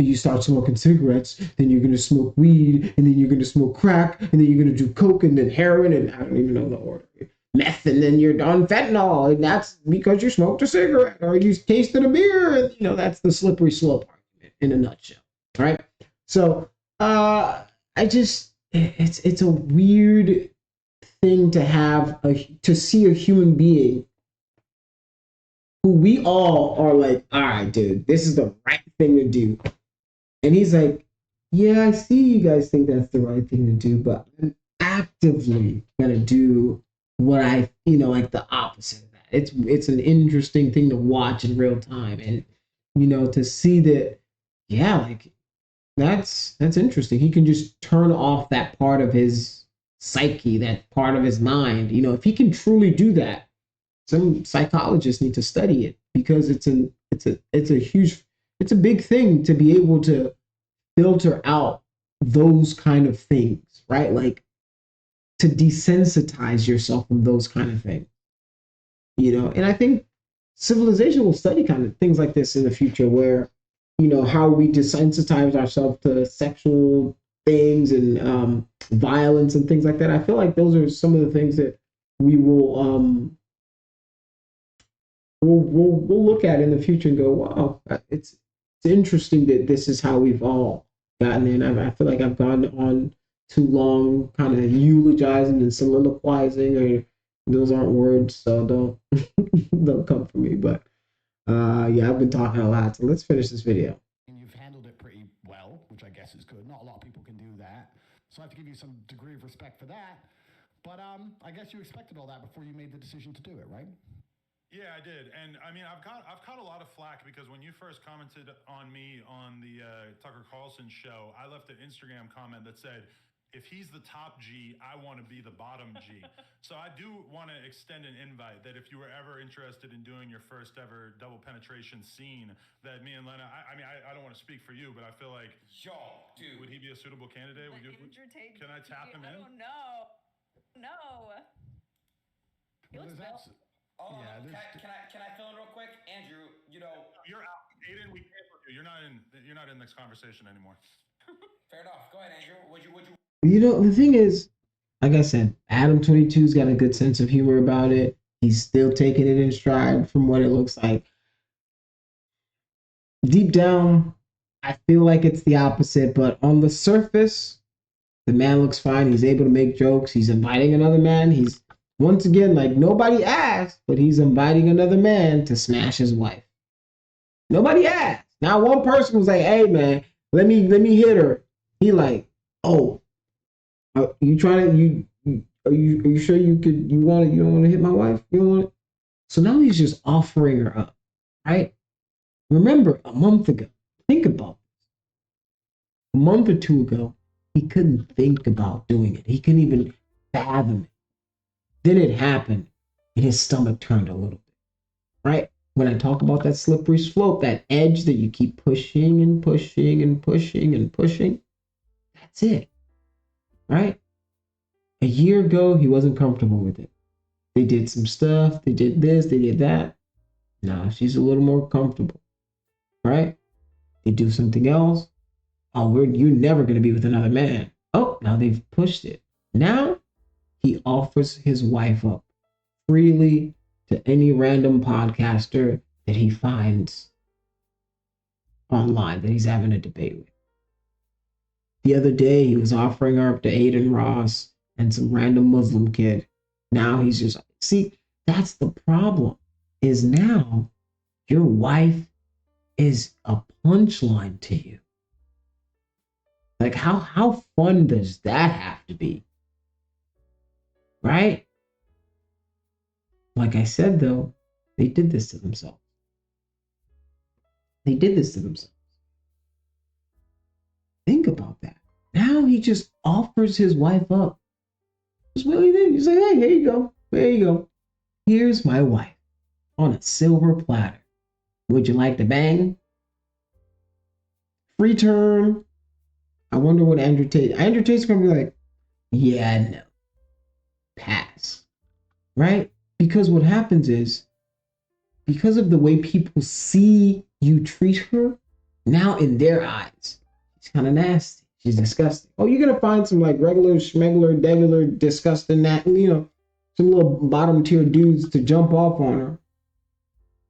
you start smoking cigarettes, then you're going to smoke weed, and then you're going to smoke crack, and then you're going to do coke, and then heroin, and I don't even know the order. Meth, and then you're on fentanyl, and that's because you smoked a cigarette or you tasted a beer. And, you know, that's the slippery slope argument in a nutshell, right? So it's a weird thing to have, to see a human being who we all are like, all right, dude, this is the right thing to do. And he's like, yeah, I see you guys think that's the right thing to do, but I'm actively going to do what I, you know, like the opposite of that. It's an interesting thing to watch in real time. And, you know, to see that, yeah, like that's interesting. He can just turn off that part of his psyche, that part of his mind. You know, if he can truly do that, some psychologists need to study it, because it's a big thing to be able to filter out those kind of things, right? Like, to desensitize yourself from those kind of things, you know. And I think civilization will study kind of things like this in the future, where, you know, how we desensitize ourselves to sexual things and violence and things like that. I feel like those are some of the things that we will we'll look at in the future and go, wow, it's interesting that this is how we've all gotten in. I feel like I've gone on too long, kind of eulogizing and soliloquizing, or those aren't words, so don't come for me. But yeah, I've been talking a lot, so let's finish this video. And you've handled it pretty well, which I guess is good. Not a lot of people can do that, so I have to give you some degree of respect for that. But I guess you expected all that before you made the decision to do it, right? Yeah, I did. And I mean, I've caught a lot of flack because when you first commented on me on the Tucker Carlson show, I left an Instagram comment that said, if he's the top G, I want to be the bottom G. So I do want to extend an invite that if you were ever interested in doing your first ever double penetration scene, that me and Lena, I mean, I don't want to speak for you, but I feel like, yo, dude, would he be a suitable candidate? Can I tap him in? I don't know. No. He looks built. Oh, yeah, can I fill in real quick, Andrew? You know, you're out. Adin, we can't look you. You're not in this conversation anymore. Fair enough. Go ahead, Andrew. Would you? You know, the thing is, like I said, Adam22's got a good sense of humor about it. He's still taking it in stride from what it looks like. Deep down, I feel like it's the opposite, but on the surface, the man looks fine. He's able to make jokes. He's inviting another man. He's, once again, like nobody asked, but he's inviting another man to smash his wife. Nobody asked. Now one person was like, hey man, let me hit her. He like, oh, you trying to, are you sure you don't want to hit my wife? You don't want it? So now he's just offering her up, right? Remember a month ago, think about this. A month or two ago, he couldn't think about doing it. He couldn't even fathom it. Then it happened and his stomach turned a little bit, right? When I talk about that slippery slope, that edge that you keep pushing and pushing and pushing and pushing, that's it, right? A year ago, he wasn't comfortable with it. They did some stuff. They did this, they did that. Now she's a little more comfortable, right? They do something else. Oh, you're never going to be with another man. Oh, now they've pushed it. Now he offers his wife up freely to any random podcaster that he finds online that he's having a debate with. The other day, he was offering her up to Adin Ross and some random Muslim kid. Now he's just, see, that's the problem, is now your wife is a punchline to you. Like, how fun does that have to be? Right? Like I said, though, they did this to themselves. They did this to themselves. Think about that. Now he just offers his wife up. That's what he did. He's like, hey, here you go. There you go. Here's my wife on a silver platter. Would you like to bang? Free turn. I wonder what Andrew Tate's going to be like, yeah, no. Pass. Right? Because what happens is, because of the way people see you treat her, now in their eyes, she's kind of nasty. She's disgusting. Oh, you're going to find some like regular, schmegular, degular, disgusting, some little bottom tier dudes to jump off on her.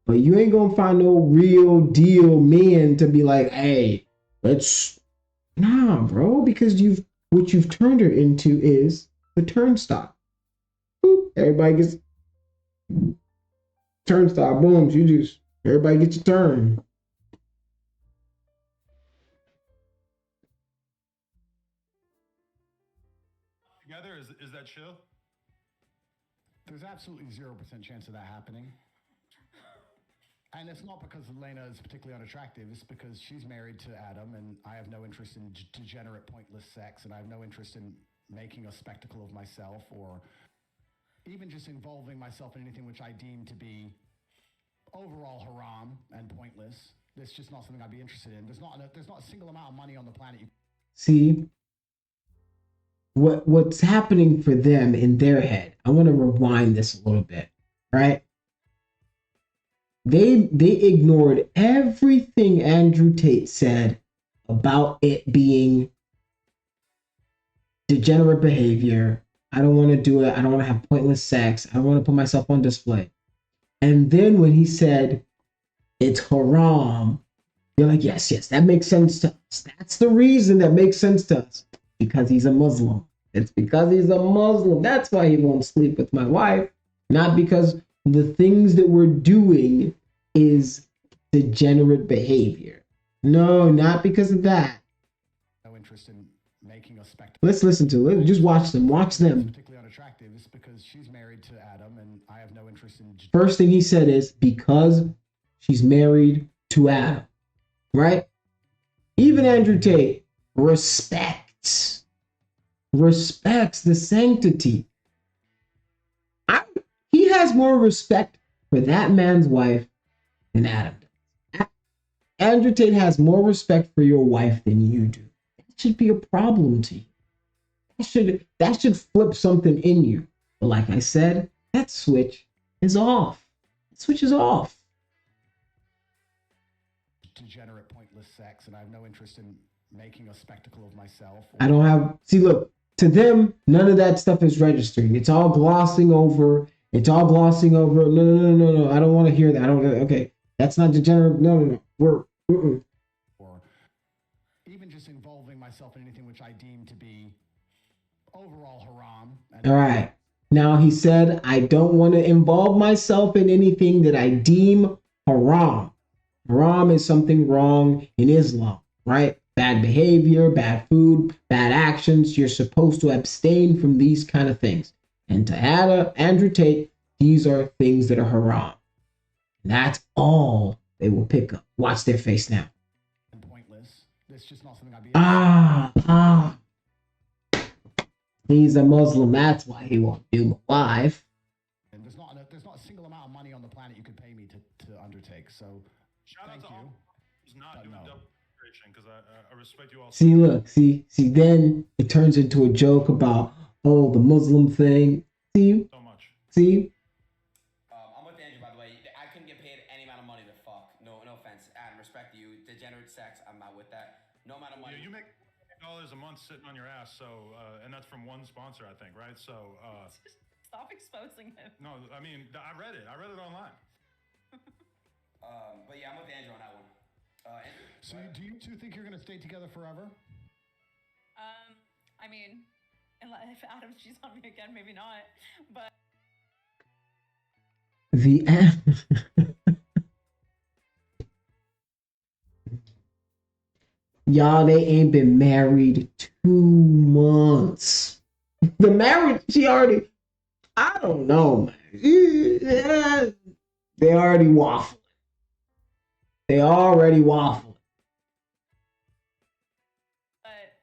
But you ain't going to find no real deal men to be like, hey, nah, bro, because what you've turned her into is the turnstile. Boop, everybody gets turnstile, boom, everybody gets your turn. Together, is that chill? There's absolutely 0% chance of that happening. And it's not because Lena is particularly unattractive. It's because she's married to Adam, and I have no interest in degenerate, pointless sex, and I have no interest in making a spectacle of myself, or even just involving myself in anything which I deem to be overall haram and pointless. It's just not something I'd be interested in. There's not a single amount of money on the planet. See, what's happening for them in their head? I want to rewind this a little bit, right? They ignored everything Andrew Tate said about it being degenerate behavior. I don't want to do it. I don't want to have pointless sex. I don't want to put myself on display. And then when he said it's haram, you're like, yes, that makes sense to us. That's the reason that makes sense to us. because he's a Muslim. It's because he's a Muslim. That's why he won't sleep with my wife. Not because the things that we're doing is degenerate behavior. No, not because of that. No interest in making a spectacle. Let's listen to it. Just watch them. Watch them. Particularly unattractive is because she's married to Adam, and I have no interest in. First thing he said is because she's married to Adam, right? Even Andrew Tate respects the sanctity. He has more respect for that man's wife than Adam does. Andrew Tate has more respect for your wife than you do. That should be a problem to you. That should flip something in you. But like I said, that switch is off. That switch is off. Degenerate, pointless sex, and I have no interest in making a spectacle of myself. I don't have. See, look, to them, none of that stuff is registering. It's all glossing over. No. I don't want to hear that. I don't. Okay, that's not degenerate. No. Or even just involving myself in anything which I deem to be overall haram. All right. Now he said, I don't want to involve myself in anything that I deem haram. Haram is something wrong in Islam, right? Bad behavior, bad food, bad actions. You're supposed to abstain from these kind of things. And to Andrew Tate, these are things that are haram. And that's all they will pick up. Watch their face now. Pointless. It's just not something I'd be. He's a Muslim. That's why he won't do my wife. And there's not a single amount of money on the planet you could pay me to undertake. So shout out to all who's not doing double penetration, because I respect you all. See, look, see. Then it turns into a joke about the Muslim thing. See, so much. See. I'm with Andrew, by the way. I couldn't get paid any amount of money to fuck. No offense. Adam, respect you. Degenerate sex. I'm not with that. No amount of money. You make $1 a month sitting on your ass, so and that's from one sponsor, I think, right? So stop exposing him. No, I mean I read it online. But yeah, I'm with Andrew on that one. Andrew, so do you two think you're gonna stay together forever? I mean, if Adam cheats on me again, maybe not. But y'all, they ain't been married 2 months. The marriage, I don't know, man. They already waffling.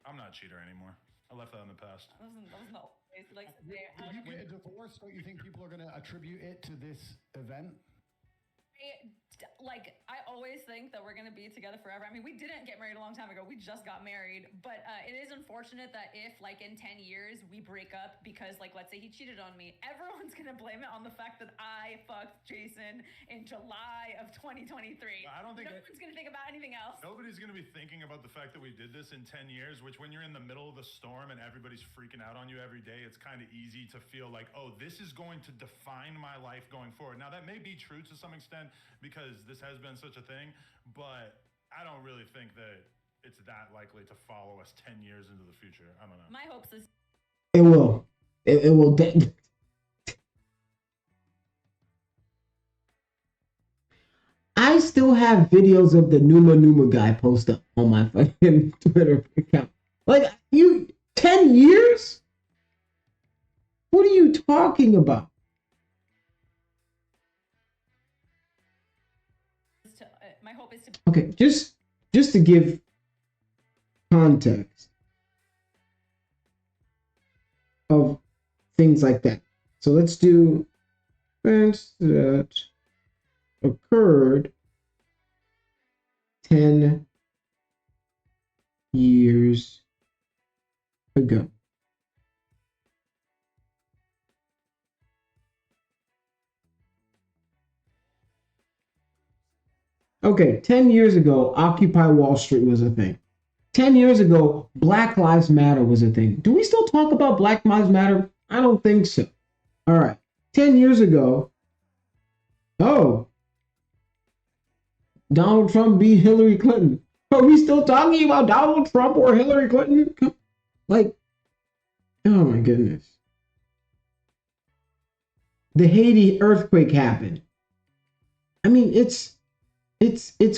I'm not a cheater anymore. I left that in the past. That was not like If you get a divorce, don't you think people are gonna attribute it to this event? I always think that we're going to be together forever. I mean, we didn't get married a long time ago. We just got married. But it is unfortunate that if, in 10 years, we break up because, let's say he cheated on me, everyone's going to blame it on the fact that I fucked Jason in July of 2023. I don't think no one's going to think about anything else. Nobody's going to be thinking about the fact that we did this in 10 years, which when you're in the middle of the storm and everybody's freaking out on you every day, it's kind of easy to feel like, this is going to define my life going forward. Now, that may be true to some extent because this has been such a thing, but I don't really think that it's that likely to follow us 10 years into the future. I don't know. My hopes is it will. It will. I still have videos of the Numa guy post up on my fucking Twitter account. 10 years? What are you talking about? my hope is to. Okay, just to give context of things like that. So let's do events that occurred 10 years ago. Okay, 10 years ago, Occupy Wall Street was a thing. 10 years ago, Black Lives Matter was a thing. Do we still talk about Black Lives Matter? I don't think so. All right. 10 years ago, Donald Trump beat Hillary Clinton. Are we still talking about Donald Trump or Hillary Clinton? Like, oh my goodness. The Haiti earthquake happened. I mean, it's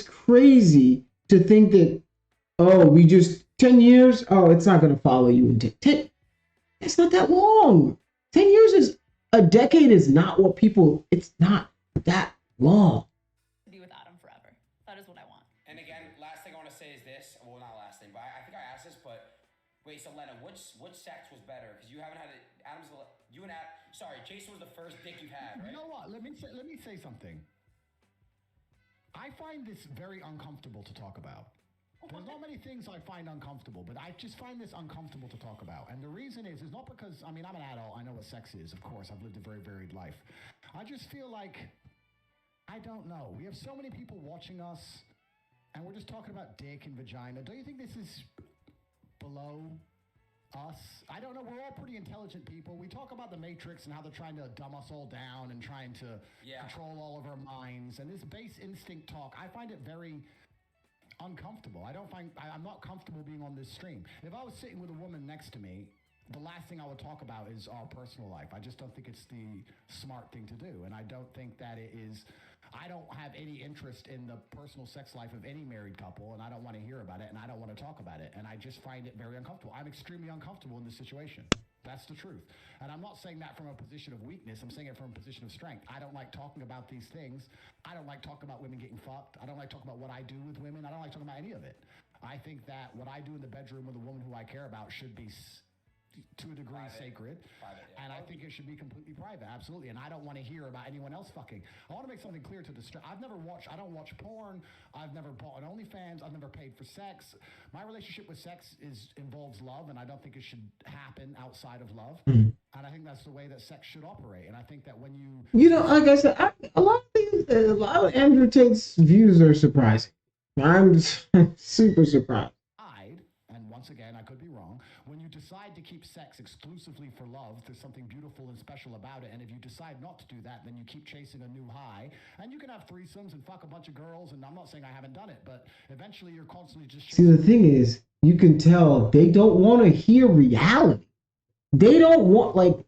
crazy to think that, oh, we just 10 years, oh, it's not going to follow you in 10. It's not that long. 10 years is a decade is not what people, it's not that long. To be with Adam forever. That is what I want. And again, last thing I want to say is this. Well, not last thing, but I think I asked this, but wait, so Lena, which sex was better? Because you haven't had it. You and Adam. Sorry, Jason was the first dick you had, right? You know what? Let me say something. I find this very uncomfortable to talk about. There's not many things I find uncomfortable, but I just find this uncomfortable to talk about. And the reason is not because, I mean, I'm an adult. I know what sex is, of course. I've lived a very varied life. I just feel like, I don't know. We have so many people watching us, and we're just talking about dick and vagina. Don't you think this is below us? I don't know. We're all pretty intelligent people. We talk about the Matrix and how they're trying to dumb us all down and trying to control all of our minds. And this base instinct talk, I find it very uncomfortable. I'm not comfortable being on this stream. If I was sitting with a woman next to me, the last thing I would talk about is our personal life. I just don't think it's the smart thing to do. And I don't think that it is. I don't have any interest in the personal sex life of any married couple, and I don't want to hear about it, and I don't want to talk about it. And I just find it very uncomfortable. I'm extremely uncomfortable in this situation. That's the truth. And I'm not saying that from a position of weakness. I'm saying it from a position of strength. I don't like talking about these things. I don't like talking about women getting fucked. I don't like talking about what I do with women. I don't like talking about any of it. I think that what I do in the bedroom with a woman who I care about should be to a degree sacred, and I think it should be completely private, absolutely. And I don't want to hear about anyone else fucking. I want to make something clear to the I don't watch porn. I've never bought an OnlyFans. I've never paid for sex. My relationship with sex involves love, and I don't think it should happen outside of love. And I think that's the way that sex should operate. And I think that when you know, like I said, a lot of Andrew Tate's views are surprising. I'm super surprised. And once again, I could be wrong. When you decide to keep sex exclusively for love, there's something beautiful and special about it. And if you decide not to do that, then you keep chasing a new high. And you can have threesomes and fuck a bunch of girls. And I'm not saying I haven't done it, but eventually you're constantly just See, the thing is, you can tell they don't want to hear reality. They don't want,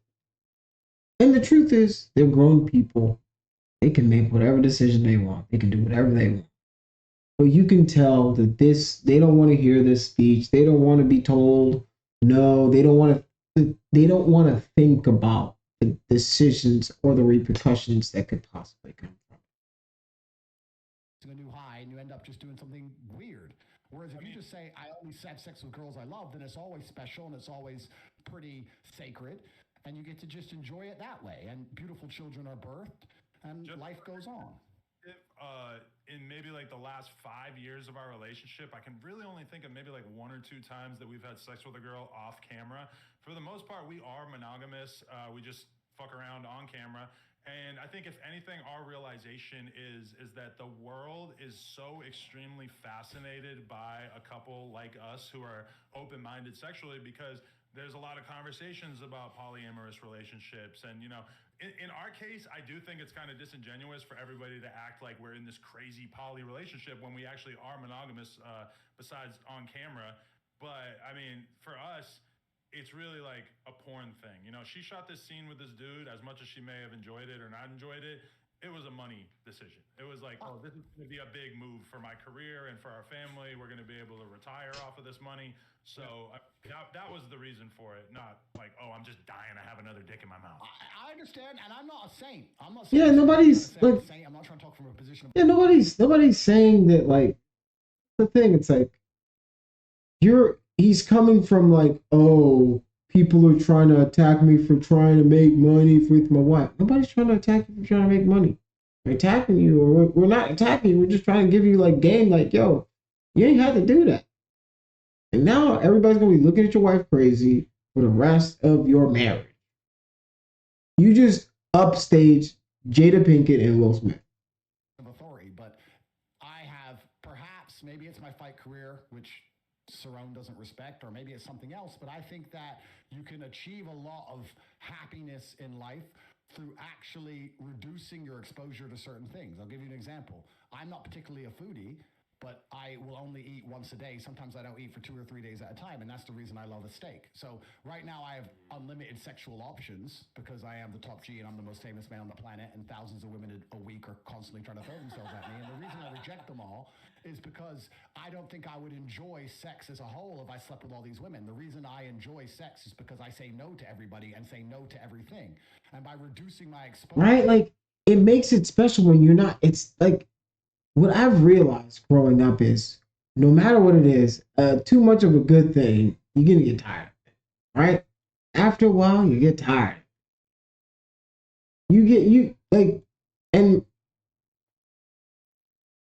and the truth is, they're grown people. They can make whatever decision they want. They can do whatever they want. But you can tell that they don't want to hear this speech. They don't want to be told no. They don't want to think about the decisions or the repercussions that could possibly come from a new high, and you end up just doing something weird. Whereas if you just say, I only have sex with girls I love, then it's always special and it's always pretty sacred, and you get to just enjoy it that way. And beautiful children are birthed, and life goes on. In maybe the last 5 years of our relationship, I can really only think of maybe 1 or 2 times that we've had sex with a girl off camera. For the most part, we are monogamous. We just fuck around on camera. And I think if anything, our realization is that the world is so extremely fascinated by a couple like us who are open-minded sexually, because there's a lot of conversations about polyamorous relationships. And, in our case, I do think it's kind of disingenuous for everybody to act like we're in this crazy poly relationship when we actually are monogamous, besides on camera. But I mean, for us, it's really like a porn thing. She shot this scene with this dude. As much as she may have enjoyed it or not enjoyed it, it was a money decision. It was like, oh, this is going to be a big move for my career and for our family. We're going to be able to retire off of this money. So that was the reason for it. Not like, oh, I'm just dying to have another dick in my mouth. I understand, and I'm not a saint. I'm not saying nobody's saint. I'm not trying to talk from a position of nobody's saying that. The thing, it's like he's coming from oh, people are trying to attack me for trying to make money with my wife. Nobody's trying to attack you for trying to make money. We're attacking you, or we're not attacking you. We're just trying to give you game. Yo, you ain't had to do that. And now everybody's going to be looking at your wife crazy for the rest of your marriage. You just upstage Jada Pinkett and Will Smith. Authority, but I have perhaps, maybe it's my fight career, which Cerrone doesn't respect, or maybe it's something else, but I think that you can achieve a lot of happiness in life through actually reducing your exposure to certain things. I'll give you an example. I'm not particularly a foodie, but I will only eat once a day. Sometimes I don't eat for 2 or 3 days at a time, and that's the reason I love a steak. So right now I have unlimited sexual options because I am the top G and I'm the most famous man on the planet, and thousands of women a week are constantly trying to throw themselves at me. And the reason I reject them all is because I don't think I would enjoy sex as a whole if I slept with all these women. The reason I enjoy sex is because I say no to everybody and say no to everything. And by reducing my exposure... Right? Like, it makes it special when you're not... It's like... What I've realized growing up is no matter what it is, too much of a good thing, you're going to get tired of it, right? After a while, you get tired. And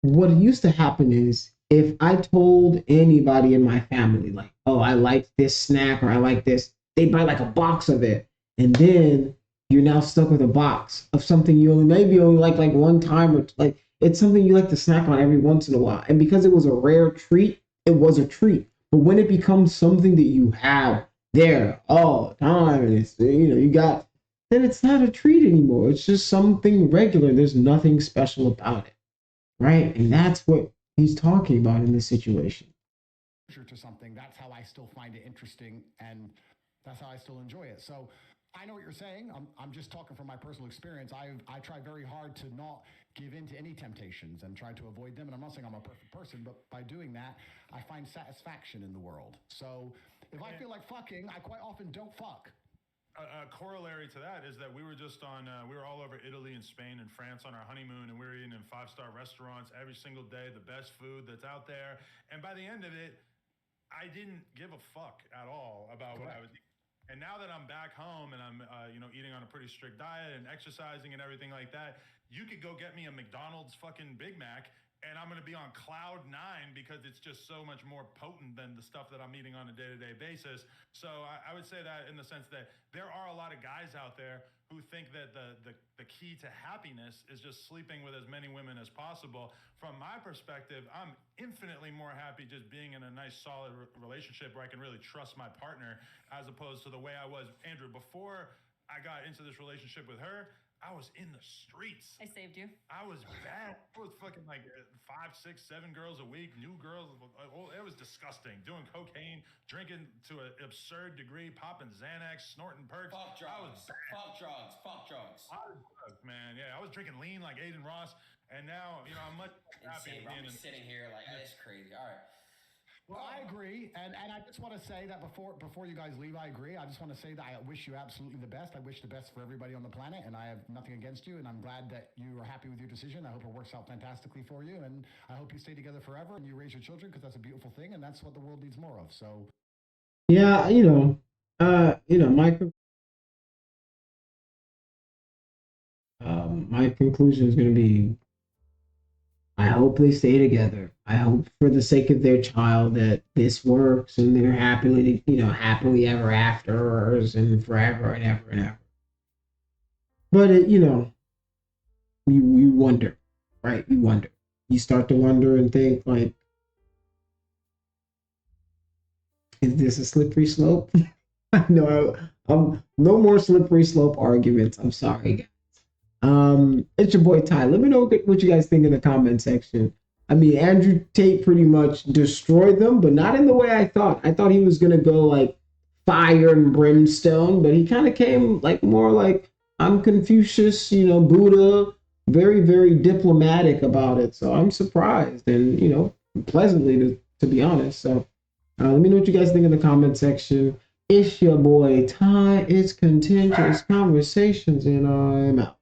what used to happen is if I told anybody in my family, like, oh, I like this snack or I like this, they'd buy like a box of it. And then you're now stuck with a box of something you maybe only like one time, or like, it's something you like to snack on every once in a while. And because it was a rare treat, it was a treat. But when it becomes something that you have there all the time, and it's, you got, then it's not a treat anymore. It's just something regular. There's nothing special about it. Right? And that's what he's talking about in this situation. To something, that's how I still find it interesting, and that's how I still enjoy it. So I know what you're saying. I'm just talking from my personal experience. I try very hard to not give in to any temptations and try to avoid them. And I'm not saying I'm a perfect person, but by doing that, I find satisfaction in the world. So if I feel like fucking, I quite often don't fuck. A corollary to that is that we were just we were all over Italy and Spain and France on our honeymoon, and we were eating in 5-star restaurants every single day, the best food that's out there. And by the end of it, I didn't give a fuck at all about what I was eating. And now that I'm back home and I'm, eating on a pretty strict diet and exercising and everything like that, you could go get me a McDonald's fucking Big Mac and I'm going to be on cloud 9 because it's just so much more potent than the stuff that I'm eating on a day-to-day basis. So I would say that in the sense that there are a lot of guys out there who think that the key to happiness is just sleeping with as many women as possible. From my perspective, I'm infinitely more happy just being in a nice, solid relationship where I can really trust my partner, as opposed to the way I was, Andrew, before I got into this relationship with her. I was in the streets. I saved you. I was bad. I was fucking like 5, 6, 7 girls a week, new girls. It was disgusting. Doing cocaine, drinking to an absurd degree, popping Xanax, snorting perks. Fuck drugs. Fuck drugs. I was drugs, man. Yeah, I was drinking lean like Adin Ross, and now I'm much happy. I'm sitting here like it's crazy. All right. Well, I agree, and I just want to say that before you guys leave, I agree. I just want to say that I wish you absolutely the best. I wish the best for everybody on the planet, and I have nothing against you, and I'm glad that you are happy with your decision. I hope it works out fantastically for you, and I hope you stay together forever and you raise your children, because that's a beautiful thing, and that's what the world needs more of. So, yeah, my conclusion is going to be, I hope they stay together. I hope for the sake of their child that this works and they're happily ever afters and forever and ever and ever. But you wonder, right? You wonder. You start to wonder and think, like, is this a slippery slope? No, no more slippery slope arguments. I'm sorry, guys. It's your boy Ty. Let me know what you guys think in the comment section. I mean, Andrew Tate pretty much destroyed them, but not in the way I thought. I thought he was gonna go like fire and brimstone, but he kind of came like more like, I'm Confucius, Buddha, very, very diplomatic about it. So I'm surprised and pleasantly to be honest. So let me know what you guys think in the comment section. It's your boy Ty. It's Contentious Conversations, and I'm out.